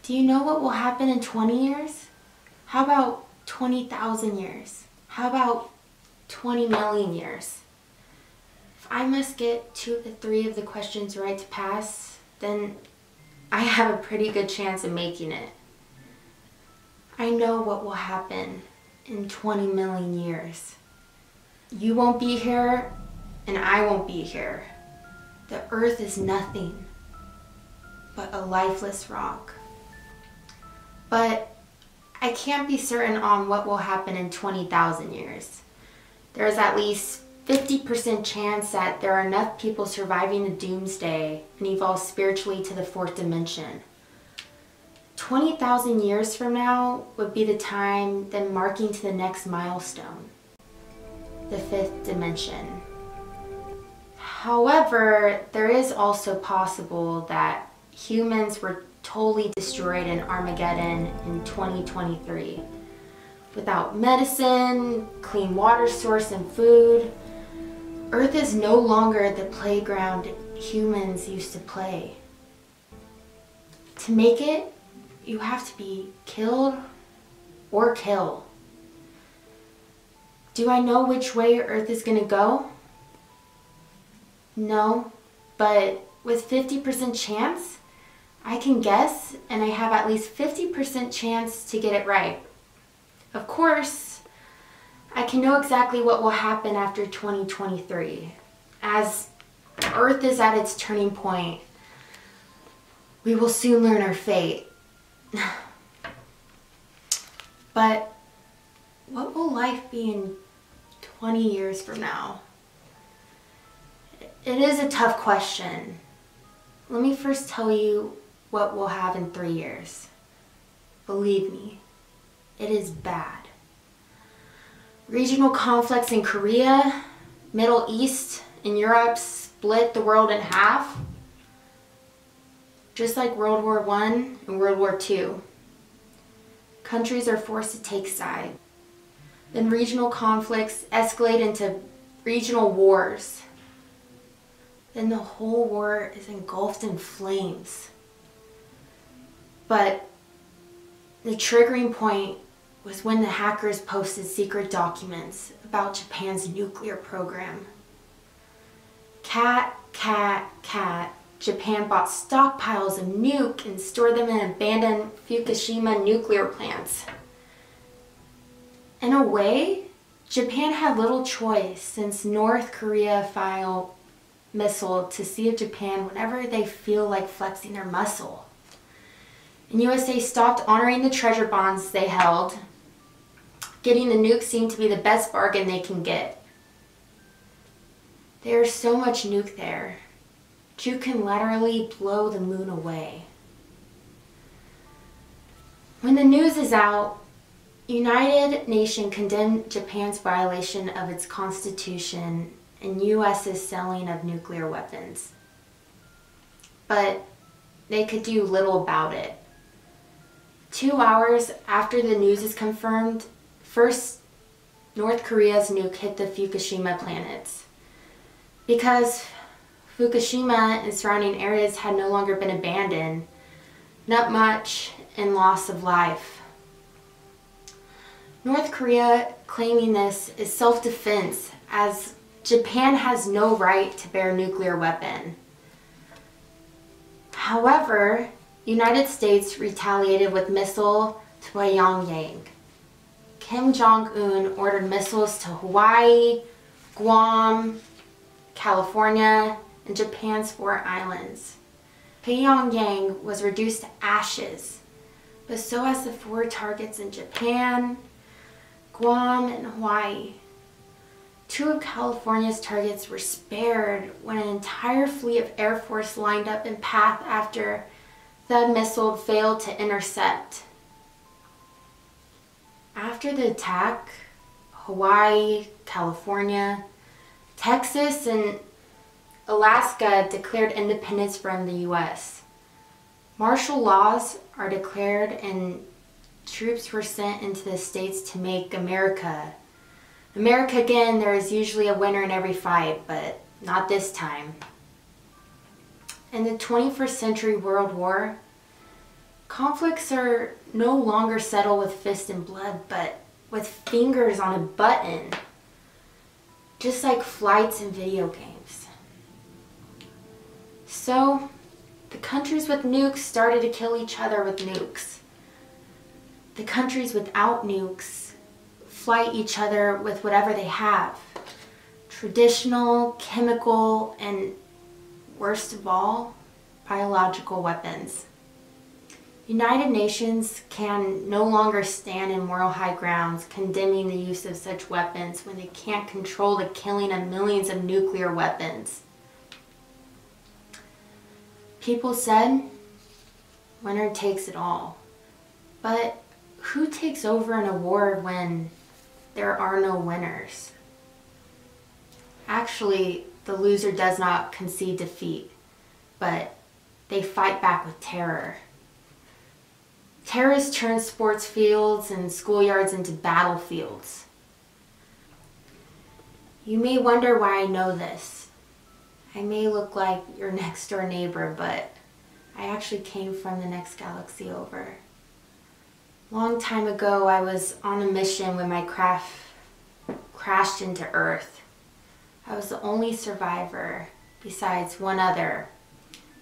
Do you know what will happen in 20 years? How about 20,000 years? How about 20 million years? If I must get 2 to 3 of the questions right to pass, then I have a pretty good chance of making it. I know what will happen in 20 million years. You won't be here, and I won't be here. The earth is nothing but a lifeless rock. But I can't be certain on what will happen in 20,000 years. There is at least 50% chance that there are enough people surviving the doomsday and evolve spiritually to the 4th dimension. 20,000 years from now would be the time then marking to the next milestone, the 5th dimension. However, there is also possible that humans were totally destroyed in Armageddon in 2023. Without medicine, clean water source, and food, Earth is no longer the playground humans used to play. To make it, you have to be killed or kill. Do I know which way Earth is going to go? No, but with 50% chance, I can guess, and I have at least 50% chance to get it right. Of course, I can know exactly what will happen after 2023. As Earth is at its turning point, we will soon learn our fate. But what will life be in 20 years from now? It is a tough question. Let me first tell you what we'll have in 3 years. Believe me, it is bad. Regional conflicts in Korea, Middle East, and Europe split the world in half, just like World War I and World War II. Countries are forced to take sides. Then regional conflicts escalate into regional wars. Then the whole war is engulfed in flames. But the triggering point was when the hackers posted secret documents about Japan's nuclear program. Cat, Japan bought stockpiles of nuke and stored them in abandoned Fukushima nuclear plants. In a way, Japan had little choice since North Korea fired missile to Sea of Japan whenever they feel like flexing their muscle. And USA stopped honoring the treasure bonds they held. Getting the nuke seemed to be the best bargain they can get. There's so much nuke there. You can literally blow the moon away. When the news is out, United Nations condemned Japan's violation of its constitution and US's selling of nuclear weapons. But they could do little about it. 2 hours after the news is confirmed, first North Korea's nuke hit the Fukushima plants. Because Fukushima and surrounding areas had no longer been abandoned, not much in loss of life. North Korea claiming this is self-defense, as Japan has no right to bear a nuclear weapon. However, United States retaliated with missile to Pyongyang. Kim Jong-un ordered missiles to Hawaii, Guam, California, and Japan's 4 islands. Pyongyang was reduced to ashes, but so has the 4 targets in Japan, Guam, and Hawaii. 2 of California's targets were spared when an entire fleet of Air Force lined up in path after the missile failed to intercept. After the attack, Hawaii, California, Texas, and Alaska declared independence from the U.S. Martial laws are declared and troops were sent into the states to make America. America again, there is usually a winner in every fight, but not this time. In the 21st century World War, Conflicts are no longer settled with fist and blood, but with fingers on a button. Just like flights in video games. So, the countries with nukes started to kill each other with nukes. The countries without nukes fight each other with whatever they have. Traditional, chemical, and worst of all, biological weapons. United Nations can no longer stand in moral high grounds condemning the use of such weapons when they can't control the killing of millions of nuclear weapons. People said, winner takes it all. But who takes over an award when there are no winners? Actually, the loser does not concede defeat, but they fight back with terror. Terrorists turn sports fields and schoolyards into battlefields. You may wonder why I know this. I may look like your next door neighbor, but I actually came from the next galaxy over. Long time ago, I was on a mission when my craft crashed into Earth. I was the only survivor, besides one other,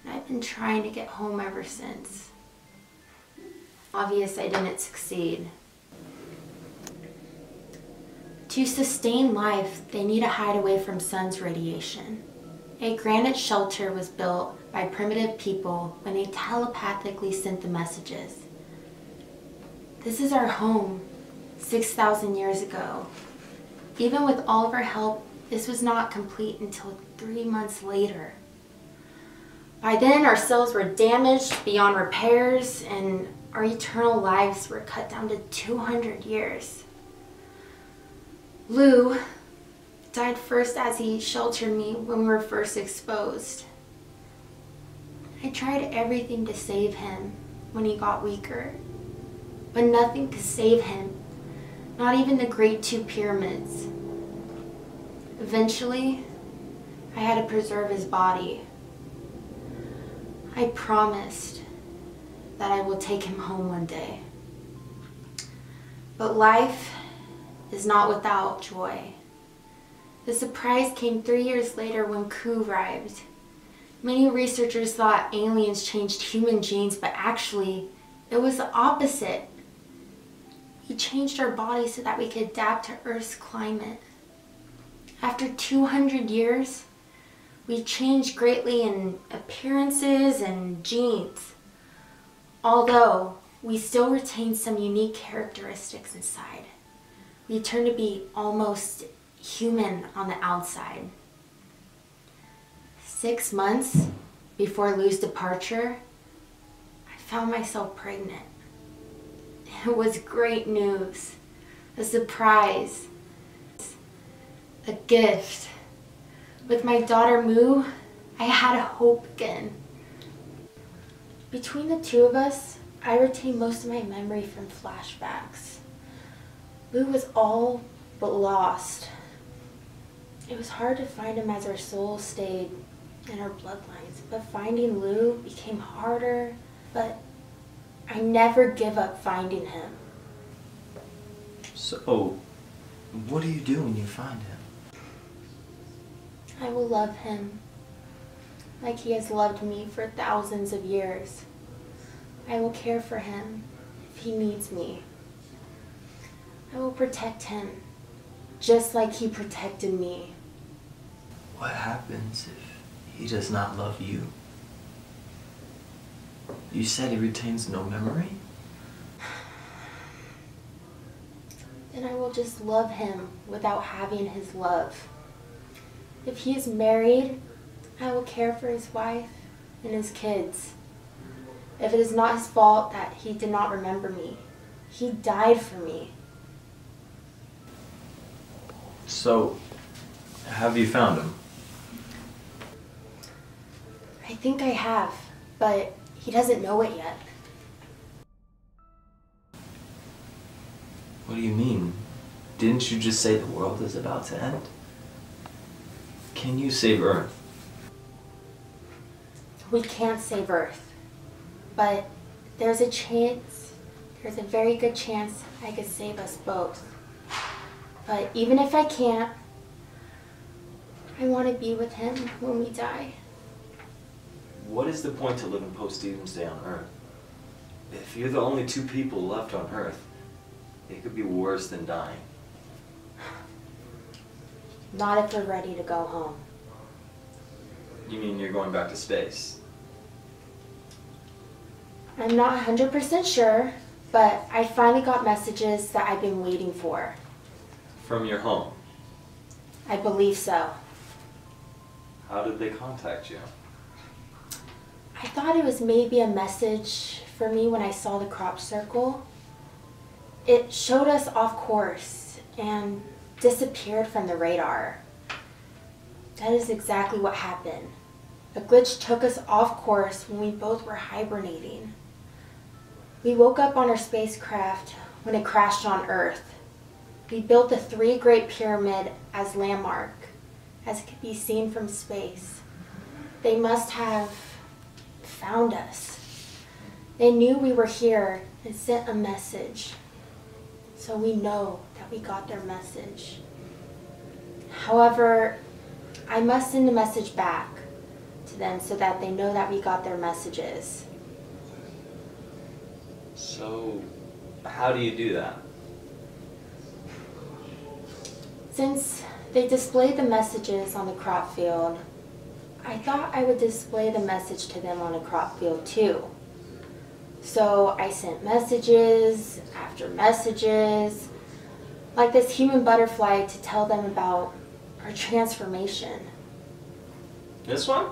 and I've been trying to get home ever since. Obvious I didn't succeed. To sustain life, they need to hide away from sun's radiation. A granite shelter was built by primitive people when they telepathically sent the messages. This is our home, 6,000 years ago. Even with all of our help, this was not complete until 3 months later. By then, our cells were damaged beyond repairs, and our eternal lives were cut down to 200 years. Lou died first as he sheltered me when we were first exposed. I tried everything to save him when he got weaker, but nothing could save him, not even the Great Two Pyramids. Eventually, I had to preserve his body. I promised that I will take him home one day. But life is not without joy. The surprise came 3 years later when Ku arrived. Many researchers thought aliens changed human genes, but actually, it was the opposite. He changed our bodies so that we could adapt to Earth's climate. After 200 years, we changed greatly in appearances and genes. Although we still retain some unique characteristics inside. We turn to be almost human on the outside. 6 months before Lou's departure, I found myself pregnant. It was great news, a surprise, a gift. With my daughter Moo, I had hope again. Between the two of us, I retained most of my memory from flashbacks. Lou was all but lost. It was hard to find him as our souls stayed in our bloodlines, but finding Lou became harder, but I never give up finding him. So, what do you do when you find him? I will love him like he has loved me for thousands of years. I will care for him if he needs me. I will protect him just like he protected me. What happens if he does not love you? You said he retains no memory? Then I will just love him without having his love. If he is married, I will care for his wife and his kids. If it is not his fault that he did not remember me, he died for me. So, have you found him? I think I have, but he doesn't know it yet. What do you mean? Didn't you just say the world is about to end? Can you save Earth? We can't save Earth, but there's a chance, there's a very good chance I could save us both. But even if I can't, I want to be with him when we die. What is the point to living post-Doomsday on Earth? If you're the only two people left on Earth, it could be worse than dying. Not if we're ready to go home. You mean you're going back to space? I'm not 100% sure, but I finally got messages that I've been waiting for. From your home? I believe so. How did they contact you? I thought it was maybe a message for me when I saw the crop circle. It showed us off course and disappeared from the radar. That is exactly what happened. A glitch took us off course when we both were hibernating. We woke up on our spacecraft when it crashed on Earth. We built the three Great Pyramid as landmark, as it could be seen from space. They must have found us. They knew we were here and sent a message. So we know that we got their message. However, I must send a message back to them so that they know that we got their messages. So, how do you do that? Since they displayed the messages on the crop field, I thought I would display the message to them on a crop field too. So I sent messages after messages, like this human butterfly, to tell them about our transformation. This one?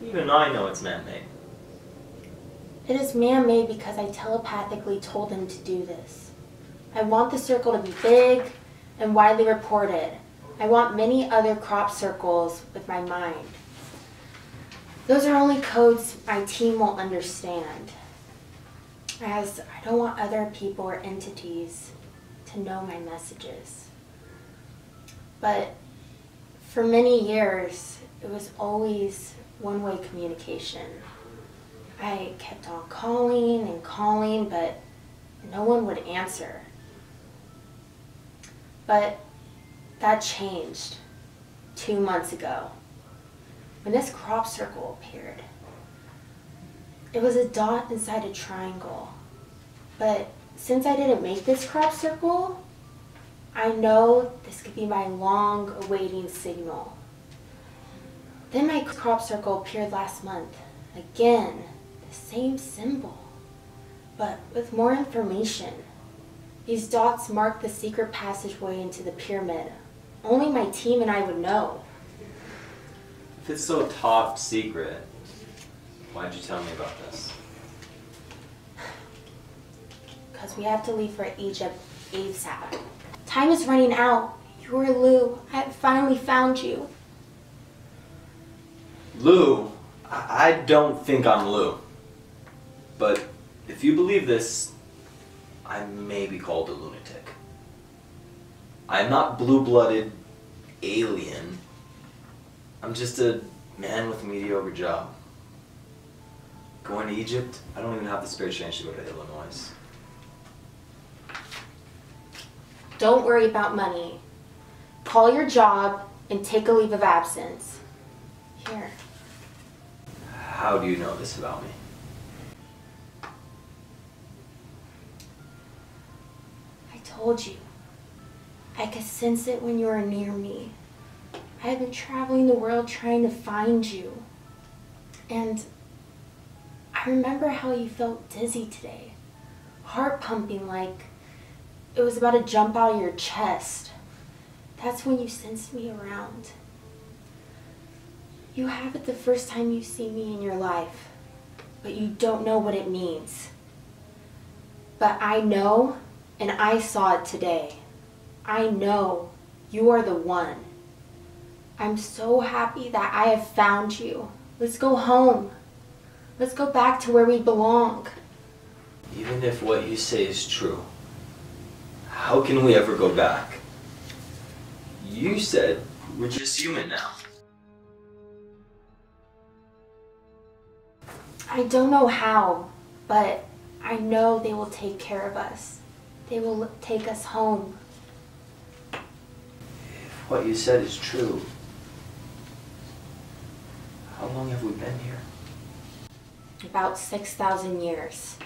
Even I know it's man-made. It is man-made because I telepathically told them to do this. I want the circle to be big and widely reported. I want many other crop circles with my mind. Those are only codes my team will understand, as I don't want other people or entities to know my messages. But for many years, it was always one-way communication. I kept on calling and calling, but no one would answer. But that changed 2 months ago when this crop circle appeared. It was a dot inside a triangle. But since I didn't make this crop circle, I know this could be my long-awaiting signal. Then my crop circle appeared last month. Again, the same symbol, but with more information. These dots mark the secret passageway into the pyramid. Only my team and I would know. If it's so top secret, why'd you tell me about this? Because we have to leave for Egypt ASAP. Time is running out. You're Lou. I have finally found you. Lou? I don't think I'm Lou. But if you believe this, I may be called a lunatic. I'm not blue-blooded alien. I'm just a man with a mediocre job. Going to Egypt, I don't even have the spare change to go to Illinois. Don't worry about money. Call your job and take a leave of absence. Here. How do you know this about me? I told you. I could sense it when you were near me. I have been traveling the world trying to find you. And I remember how you felt dizzy today. Heart pumping like it was about to jump out of your chest. That's when you sensed me around. You have it the first time you see me in your life, but you don't know what it means. But I know, and I saw it today. I know you are the one. I'm so happy that I have found you. Let's go home. Let's go back to where we belong. Even if what you say is true, how can we ever go back? You said we're just human now. I don't know how, But I know they will take care of us. They will take us home. If what you said is true, how long have we been here? About 6,000 years.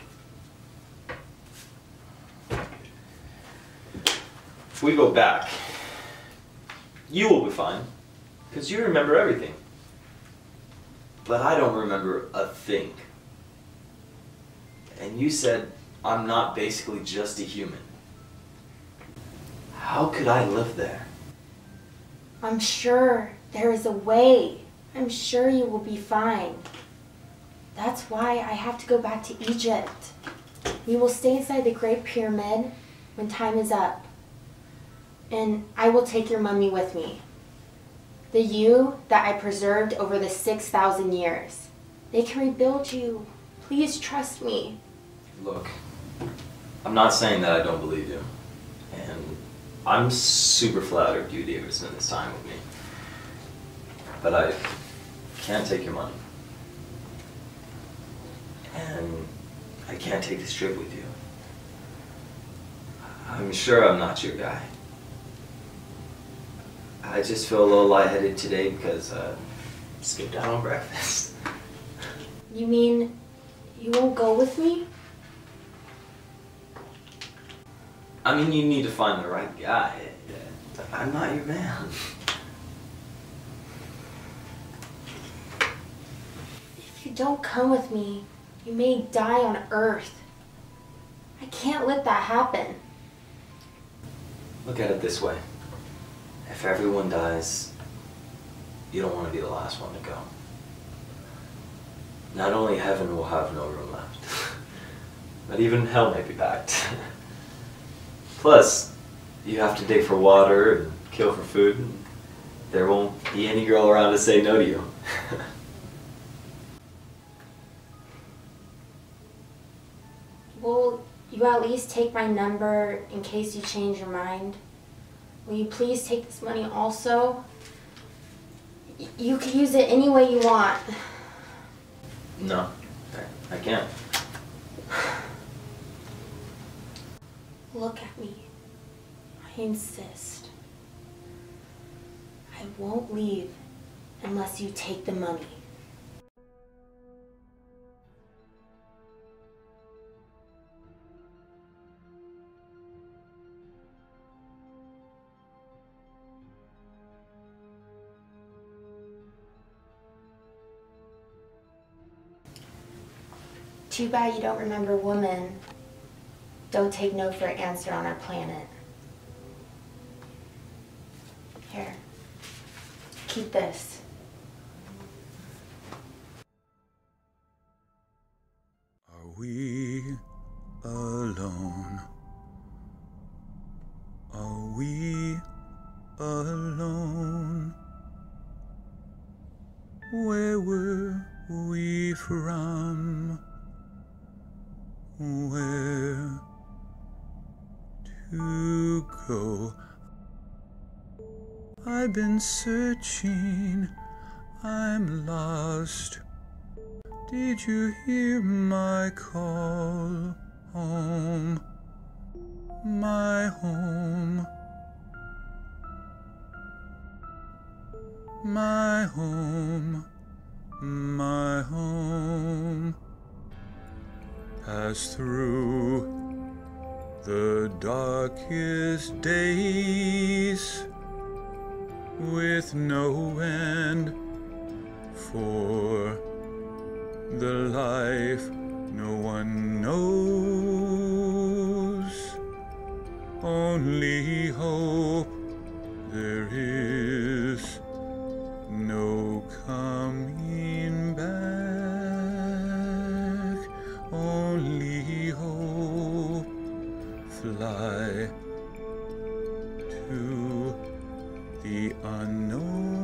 If we go back, you will be fine, because you remember everything. But I don't remember a thing. And you said I'm not basically just a human. How could I live there? I'm sure there is a way. I'm sure you will be fine. That's why I have to go back to Egypt. We will stay inside the Great Pyramid when time is up. And I will take your mummy with me. The you that I preserved over the 6,000 years. They can rebuild you. Please trust me. Look, I'm not saying that I don't believe you. And I'm super flattered you'd ever spend this time with me. But I can't take your money. And I can't take this trip with you. I'm sure I'm not your guy. I just feel a little lightheaded today because I skipped out on breakfast. You mean you won't go with me? I mean, you need to find the right guy. I'm not your man. If you don't come with me, you may die on Earth. I can't let that happen. Look at it this way. If everyone dies, you don't want to be the last one to go. Not only heaven will have no room left, but even hell may be packed. Plus, you have to dig for water and kill for food, and there won't be any girl around to say no to you. Will you at least take my number in case you change your mind? Will you please take this money also? You can use it any way you want. No, I can't. Look at me. I insist. I won't leave unless you take the money. Too bad you don't remember woman. Don't take no for an answer on our planet. Here, keep this. Are we alone? Are we alone? Where were we from? Where to go? I've been searching, I'm lost. Did you hear my call home? My home. My home. My home. Pass through the darkest days with no end for the life no one knows. Only hope, there is no coming back. Only hope, fly to the unknown.